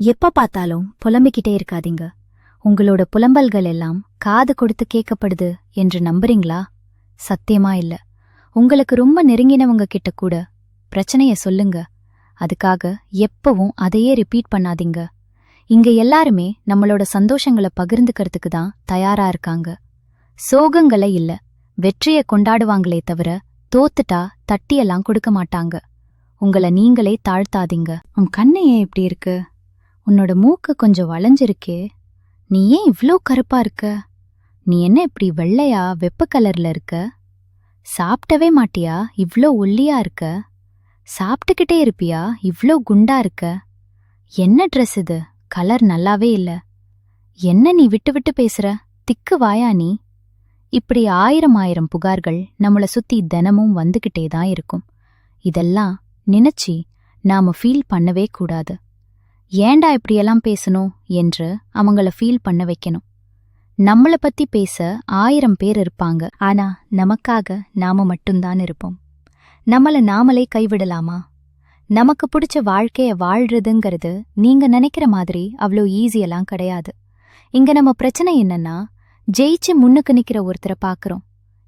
எப்ப பார்த்தாலும் புலம்பிக்கிட்டே இருக்காதீங்க. உங்களோட புலம்பல்கள் எல்லாம் காது கொடுத்து கேட்கப்படுது என்று நம்புறீங்களா? சத்தியமா இல்ல. உங்களுக்கு ரொம்ப நெருங்கினவங்க கிட்ட கூட பிரச்சனைய சொல்லுங்க. அதுக்காக எப்பவும் அதையே ரிப்பீட் பண்ணாதீங்க. இங்க எல்லாருமே நம்மளோட சந்தோஷங்களை பகிர்ந்துக்கிறதுக்கு தான் தயாரா இருக்காங்க. சோகங்களை இல்ல, வெற்றிய கொண்டாடுவாங்களே தவிர தோத்துட்டா தட்டியெல்லாம் கொடுக்க மாட்டாங்க. உங்களை நீங்களே தாழ்த்தாதீங்க. உன் கண்ணு ஏன் இப்படி இருக்கு? உன்னோட மூக்கு கொஞ்சம் வளைஞ்சிருக்கே. நீ ஏன் இவ்ளோ கருப்பா இருக்க? நீ என்ன இப்படி வெள்ளையா வெப்ப கலர்ல இருக்க? சாப்பிட்டவே மாட்டியா இவ்ளோ ஒல்லியா இருக்க? சாப்பிட்டுக்கிட்டே இருப்பியா இவ்ளோ குண்டா இருக்க? என்ன ட்ரெஸ் இது? கலர் நல்லாவே இல்ல. என்ன நீ விட்டு விட்டு பேசுற? திக்கு வாயா நீ? இப்படி ஆயிரம் புகார்கள் நம்மள சுத்தி தினமும் வந்துகிட்டே தான் இருக்கும். இதெல்லாம் நினைச்சி நாம ஃபீல் பண்ணவே கூடாது. ஏண்டா இப்படியெல்லாம் பேசணும் என்று அவங்கள ஃபீல் பண்ண வைக்கணும். நம்மள பத்தி பேச 1000 பேர் இருப்பாங்க. ஆனா நமக்காக நாம மட்டும்தான் இருப்போம். நம்மள நாமளே கைவிடலாமா? நமக்கு பிடிச்ச வாழ்க்கைய வாழ்றதுங்கிறது நீங்க நினைக்கிற மாதிரி அவ்வளோ ஈஸியெல்லாம் கிடையாது. இங்க நம்ம பிரச்சனை என்னன்னா, ஜெயிச்சு முன்னுக்கு நிக்கிற ஒருத்தரை பாக்குறோம்.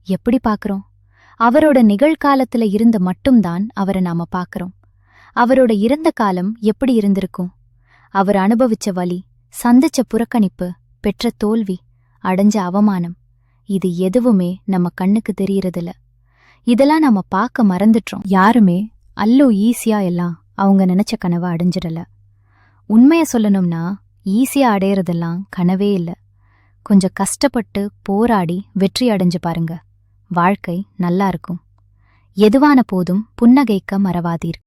எப்படி பாக்குறோம்? அவரோட நிகழ்காலத்துல இருந்து மட்டும்தான் அவரை நாம பாக்குறோம். அவரோட இறந்த காலம் எப்படி இருந்திருக்கும்? அவர் அனுபவிச்ச வலி, சந்திச்ச புறக்கணிப்பு, பெற்ற தோல்வி, அடைஞ்ச அவமானம், இது எதுவுமே நம்ம கண்ணுக்கு தெரியறதில்ல. இதெல்லாம் நாம பார்க்க மறந்துட்டோம். யாருமே அல்லோ ஈஸியா எல்லாம் அவங்க நினைச்ச கனவை அடைஞ்சிடல. உண்மைய சொல்லணும்னா ஈஸியா அடையறதெல்லாம் கனவே இல்ல. கொஞ்சம் கஷ்டப்பட்டு போராடி வெற்றி அடைஞ்சு பாருங்க. வாழ்க்கை நல்லா இருக்கும். எதுவான போதும் புன்னகைக்க மறவாதீர்.